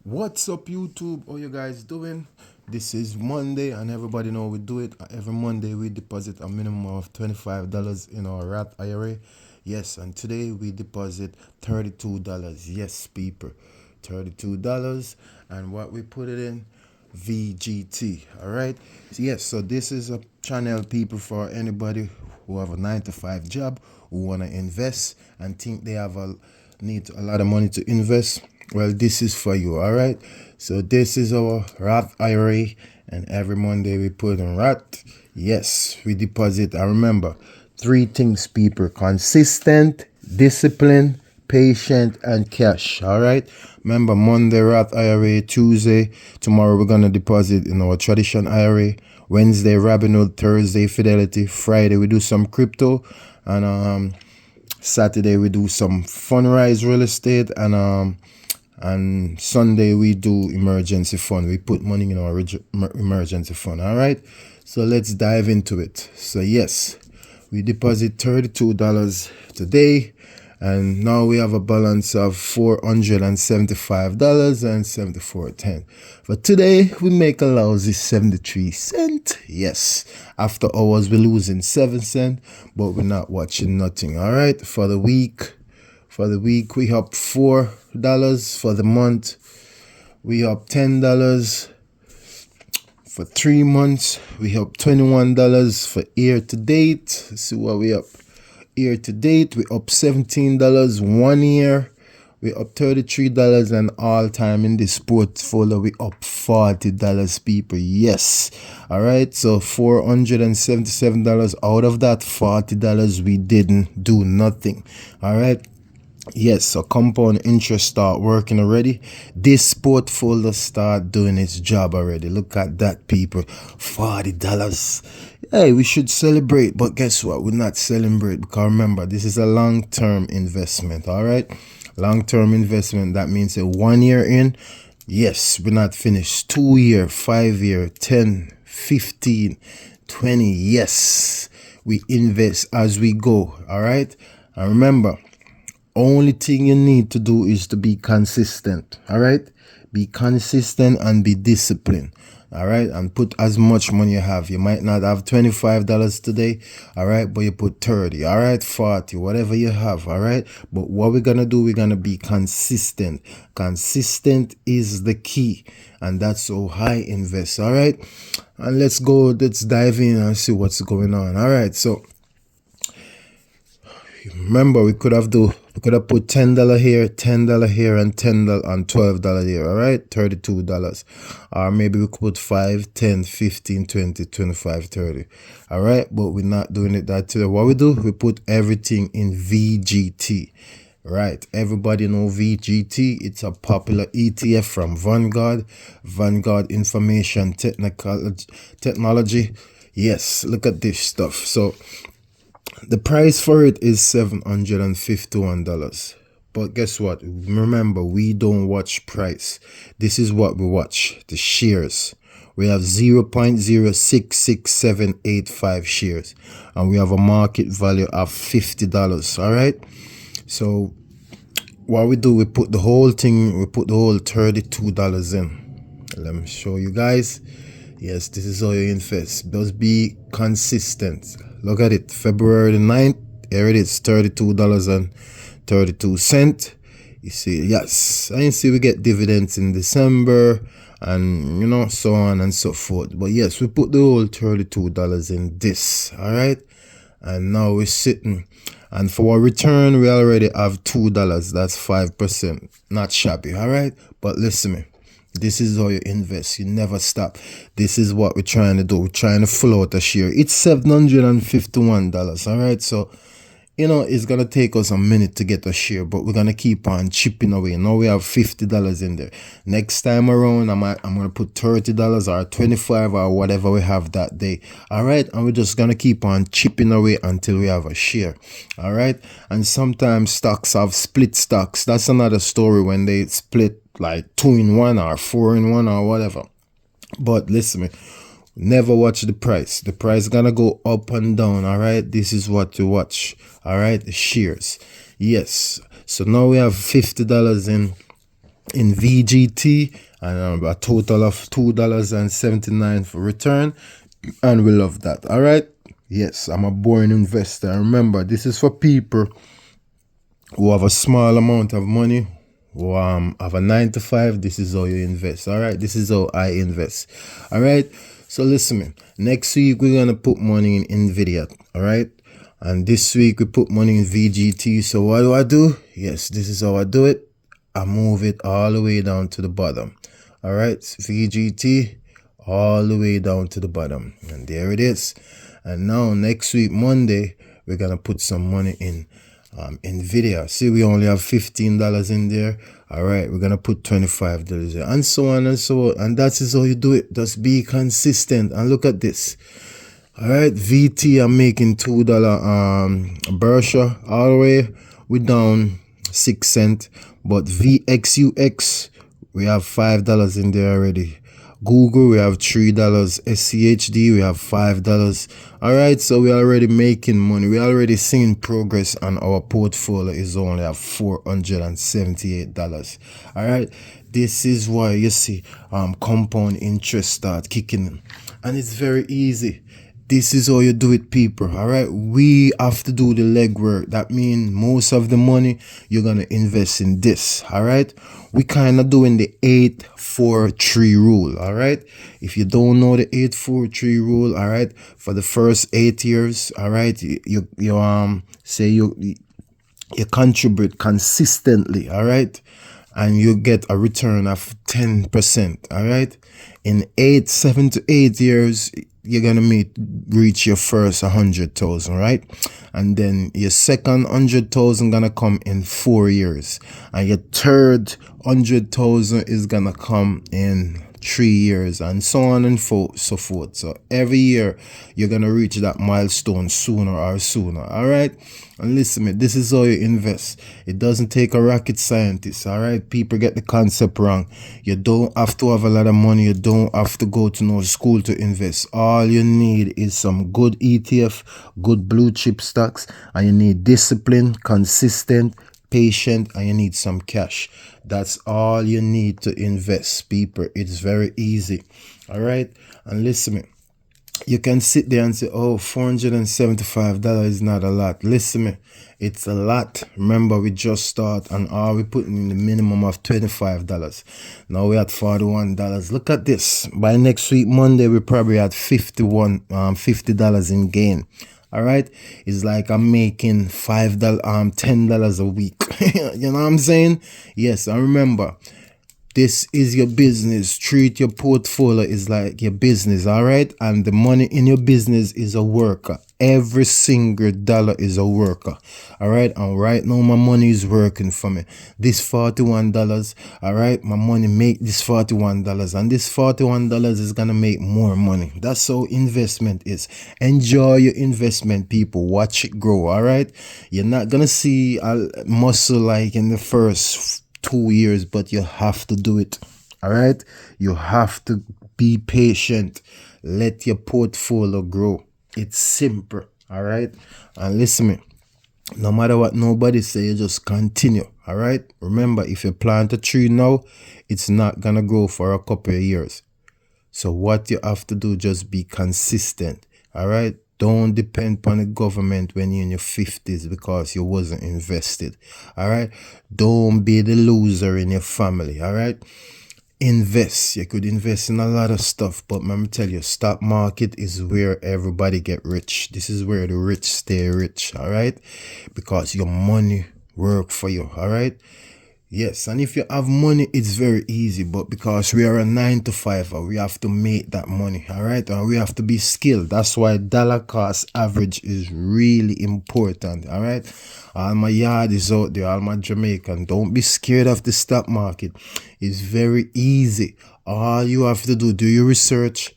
What's up, YouTube? How you guys doing? This is Monday, and everybody know we do it. Every Monday we deposit a minimum of $25 in our Roth IRA. Yes, and today we deposit $32. Yes, people, $32, and what we put it in, VGT. All right. Yes, so this is a channel, people, for anybody who have a 9 to 5 job, who wanna invest and think they have need a lot of money to invest. Well, this is for you. All right. So this is our Roth IRA, and every Monday we put in Roth. Yes, we deposit. I remember three things, people: consistent, discipline, patient, and cash. All right. Remember, Monday Roth IRA, Tuesday, tomorrow we're gonna deposit in our tradition IRA. Wednesday Robinhood, Thursday Fidelity, Friday we do some crypto, and Saturday we do some Funrise real estate, and Sunday we do emergency fund. We put money in our emergency fund. All right. So let's dive into it. So yes, we deposit $32 today, and now we have a balance of $475.74. For today, we make a lousy 73 cents. Yes, after hours we're losing 7 cents, but we're not watching nothing. All right. For the week we up $4. For the month we up $10. For 3 months we up $21. For year to date, let's see what we up. Year to date we up $17. 1 year we up $33, and all time in this portfolio we up $40, people. Yes. All right. So $477 out of that $40 we didn't do nothing. All right. Yes, so compound interest start working already. This portfolio start doing its job already. Look at that, people. $40. Hey, we should celebrate, but guess what? We're not celebrate, because remember, this is a long-term investment. All right, long-term investment. That means a 1 year in. Yes, we're not finished. 2 year, 5 year, 10, 15, 20. Yes, we invest as we go. All right, and remember, only thing you need to do is to be consistent. All right, be consistent and be disciplined. All right, and put as much money you have. You might not have $25 today, all right, but you put 30, all right, 40, whatever you have. All right, but what we're gonna do, we're gonna be consistent. Consistent is the key, and that's how I invest. All right, and let's dive in and see what's going on. All right, so remember, we could have put $10 here, $10 here, and $10 and $12 here. All right, $32. Or maybe we could put 5, 10, 15, 20, 25, 30. All right, but we're not doing it that today. What we do, we put everything in VGT. Right, everybody know VGT. It's a popular ETF from Vanguard Information Technology. Yes, look at this stuff. So the price for it is $751. But guess what? Remember, we don't watch price. This is what we watch: the shares. We have 0.066785 shares, and we have a market value of $50. All right. So what we do, we put the whole $32 in. Let me show you guys. Yes, this is how you invest. Just be consistent. Look at it. February the 9th. Here it is, $32.32. You see, yes. And you see we get dividends in December, and so on and so forth. But yes, we put the whole $32 in this. All right. And now we're sitting. And for our return, we already have $2. That's 5%. Not shabby. All right. But listen to me. This is how you invest. You never stop. This is what we're trying to do. We're trying to float a share. It's $751. All right. So, it's going to take us a minute to get a share, but we're going to keep on chipping away. Now we have $50 in there. Next time around, I'm going to put $30 or $25 or whatever we have that day. All right. And we're just going to keep on chipping away until we have a share. All right. And sometimes stocks have split stocks. That's another story, when they split like 2 in 1 or 4 in 1 or whatever. But listen to me, never watch the price. The price is gonna go up and down. All right, this is what to watch. All right, the shares. Yes, so now we have $50 in in VGT, and a total of $2.79 for return, and we love that. All right, yes, I'm a boring investor. Remember, this is for people who have a small amount of money, who have a 9 to 5. This is how you invest. All right, this is how I invest. All right, so listen, man. Next week we're gonna put money in Nvidia. All right, and this week we put money in VGT. So what do? Yes, this is how I do it. I move it all the way down to the bottom. All right, VGT all the way down to the bottom, and there it is. And now next week Monday we're gonna put some money in Nvidia. See, we only have $15 in there. All right, we're gonna put $25 there, and so on and so on. And that is how you do it. Just be consistent. And look at this. All right, VT, I'm making $2 Berkshire all the way. We down 6 cents. But VXUX, we have $5 in there already. Google, we have $3. SCHD, we have $5. All right, so we're already making money. We're already seeing progress, and our portfolio is only at $478. All right, this is why you see compound interest start kicking in, and it's very easy. This is how you do it, people. All right, we have to do the legwork. That means most of the money you're gonna invest in this. All right, we kind of doing the 8-4-3 rule. All right, if you don't know the 8-4-3 rule, all right, for the first 8 years, all right, you contribute consistently, all right, and you get a return of 10%. All right, in 7 to 8 years, you're gonna reach your first 100,000, right? And then your second 100,000 gonna come in 4 years, and your third 100,000 is gonna come in 3 years, and so on and so forth. So every year you're gonna reach that milestone sooner or sooner. All right, and listen, man, this is how you invest. It doesn't take a rocket scientist. All right, people get the concept wrong. You don't have to have a lot of money. You don't have to go to no school to invest. All you need is some good ETF, good blue chip stocks, and you need discipline, consistent, patient, and you need some cash. That's all you need to invest, people. It's very easy. All right, and listen, me, you can sit there and say, oh, $475 is not a lot. Listen, me, it's a lot. Remember, we just start, and all we putting in the minimum of $25. Now we're at $41. Look at this. By next week Monday, we probably at $50 in gain. All right, it's like I'm making $10 a week. You know what I'm saying? Yes, and remember, this is your business. Treat your portfolio is like your business. All right, and the money in your business is a worker. Every single dollar is a worker. All right, and right now my money is working for me. This $41, all right, my money make this $41, and this $41 is gonna make more money. That's how investment is. Enjoy your investment, people. Watch it grow. All right, you're not gonna see a muscle like in the first 2 years, but you have to do it. All right, you have to be patient. Let your portfolio grow. It's simple. All right, and listen, me, no matter what nobody say, you just continue. All right, remember, if you plant a tree now, it's not gonna grow for a couple of years. So what you have to do, just be consistent. All right, don't depend upon the government when you're in your 50s because you wasn't invested. All right, don't be the loser in your family. All right, invest. You could invest in a lot of stuff, but let me tell you, stock market is where everybody get rich. This is where the rich stay rich. All right, because your money work for you. All right, yes, and if you have money, it's very easy, but because we are a 9 to 5, we have to make that money. All right, and we have to be skilled. That's why dollar cost average is really important. All right, all my yardies out there, all my Jamaican, don't be scared of the stock market. It's very easy. All you have to do your research,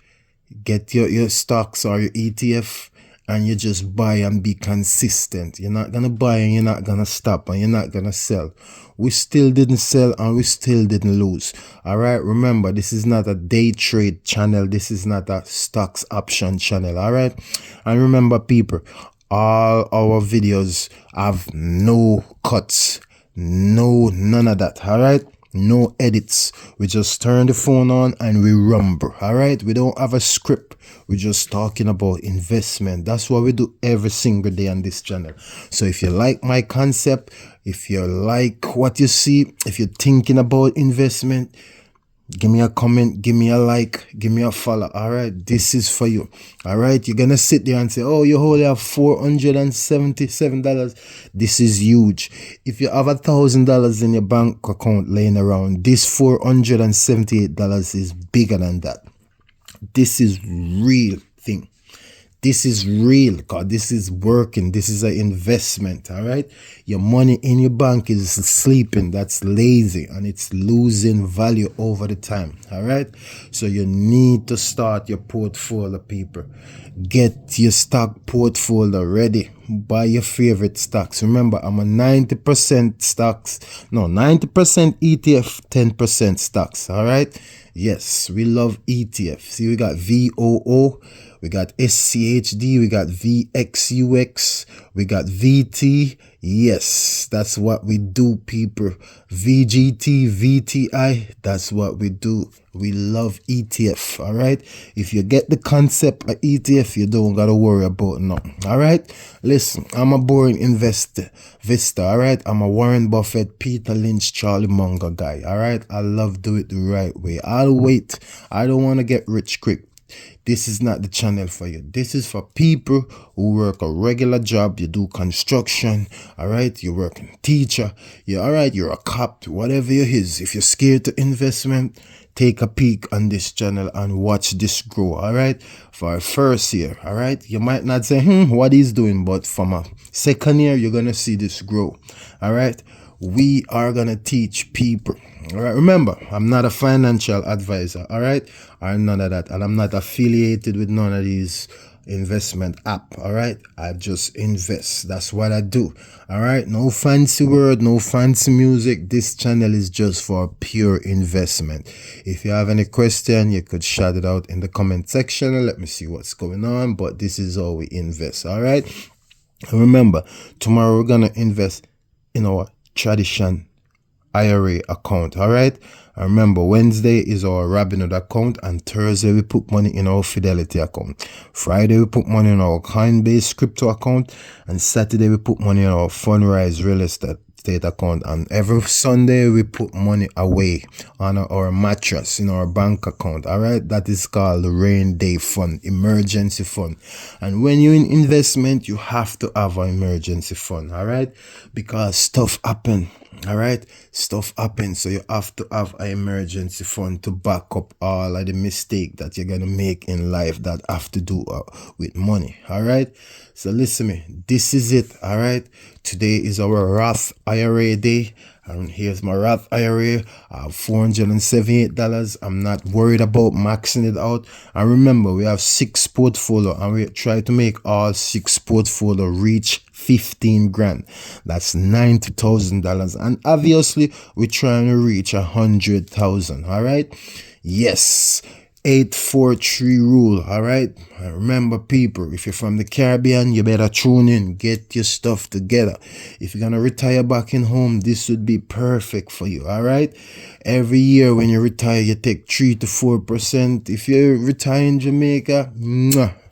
get your stocks or your ETF, and you just buy and be consistent. You're not gonna buy and you're not gonna stop and you're not gonna sell. We still didn't sell and we still didn't lose. All right, remember, this is not a day trade channel. This is not a stocks option channel. All right, and remember, people, all our videos have no cuts, none of that. All right, No edits. We just turn the phone on and we rumble. All right. We don't have a script. We're just talking about investment. That's what we do every single day on this channel. So if you like my concept, if you like what you see, if you're thinking about investment, give me a comment, give me a like, give me a follow. All right, this is for you. All right, you're gonna sit there and say, oh, you only have $477. This is huge. If you have $1,000 in your bank account laying around, this $478 is bigger than that. This is real thing. This is real, because this is working. This is an investment. All right, your money in your bank is sleeping. That's lazy, and it's losing value over the time. All right, so you need to start your portfolio, people. Get your stock portfolio ready. Buy your favorite stocks. Remember, I'm a 90% stocks, no, 90% ETF, 10% stocks. All right, yes, we love ETF. See, we got VOO, we got SCHD, we got VXUX, we got VT. Yes, that's what we do, people. VGT, VTI, that's what we do. We love ETF, all right? If you get the concept of ETF, you don't got to worry about nothing, all right? Listen, I'm a boring investor, all right? I'm a Warren Buffett, Peter Lynch, Charlie Munger guy, all right? I love do it the right way. I'll wait. I don't want to get rich quick. This is not the channel for you. This is for people who work a regular job. You do construction, all right? You're working teacher. You're all right. You're a cop, whatever it is. If you're scared to investment, take a peek on this channel and watch this grow, all right? For a first year, all right? You might not say, what he's doing, but from a second year, you're going to see this grow, all right? We are going to teach people. All right, remember, I'm not a financial advisor, all right, or none of that, and I'm not affiliated with none of these investment app, all right? I just invest. That's what I do, all right? No fancy word, no fancy music. This channel is just for pure investment. If you have any question, you could shout it out in the comment section and let me see what's going on, but this is how we invest, all right? And remember, tomorrow we're gonna invest in our tradition IRA account, all right? And remember, Wednesday is our Robinhood account, and Thursday we put money in our Fidelity account. Friday we put money in our Coinbase crypto account, and Saturday we put money in our Fundrise real estate account, and every Sunday we put money away on our mattress in our bank account, all right? That is called the rain day fund, emergency fund. And when you're in investment, you have to have an emergency fund, all right? Because stuff happen, all right? Stuff happens, so you have to have an emergency fund to back up all of the mistake that you're gonna make in life that have to do with money, all right? So listen me, this is it, all right? Today is our Roth IRA day, and here's my Roth IRA. I have $478. I'm not worried about maxing it out. And remember, we have 6 portfolio, and we try to make all 6 portfolio reach 15 grand. That's $90,000, and obviously we're trying to reach 100,000. All right, yes, 8-4-3 rule, all right? And remember, people, if you're from the Caribbean, you better tune in, get your stuff together. If you're gonna retire back in home, this would be perfect for you, all right? Every year when you retire, you take 3 to 4%. If you retire in Jamaica,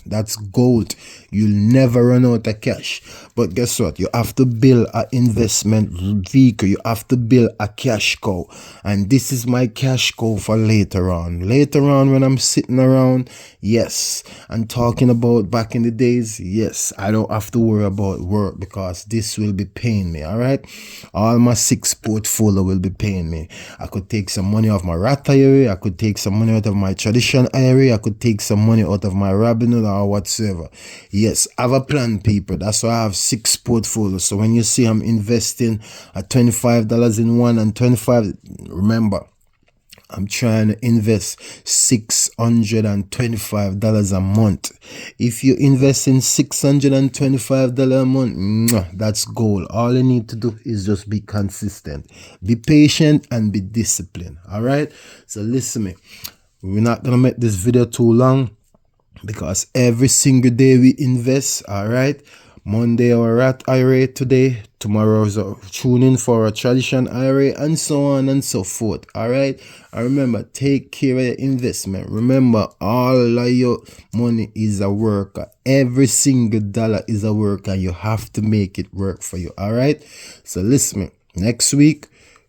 that's gold. You'll never run out of cash. But guess what? You have to build an investment vehicle. You have to build a cash cow. And this is my cash cow for later on. Later on, when I'm sitting around, yes, and talking about back in the days, yes, I don't have to worry about work, because this will be paying me, all right? All my 6 portfolio will be paying me. I could take some money off my Roth IRA. I could take some money out of my tradition IRA. I could take some money out of my Robinhood or whatsoever. Yes, I have a plan, people. That's why I have 6 portfolios. So when you see I'm investing at $25 in one and 25, remember, I'm trying to invest $625 a month. If you invest in $625 a month, that's gold. All you need to do is just be consistent, be patient, and be disciplined. All right, so listen me, we're not gonna make this video too long, because every single day we invest, all right? Monday our Roth IRA today, tomorrow's tune in for a tradition IRA, and so on and so forth. All right. And remember, take care of your investment. Remember, all of your money is a work. Every single dollar is a work, and you have to make it work for you. All right. So listen, next week,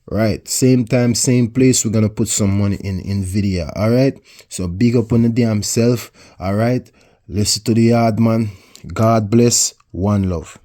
right, same time, same place, we're gonna put some money in Nvidia. All right. So big up on the damn self. All right. Listen to the yard, man. God bless. One love.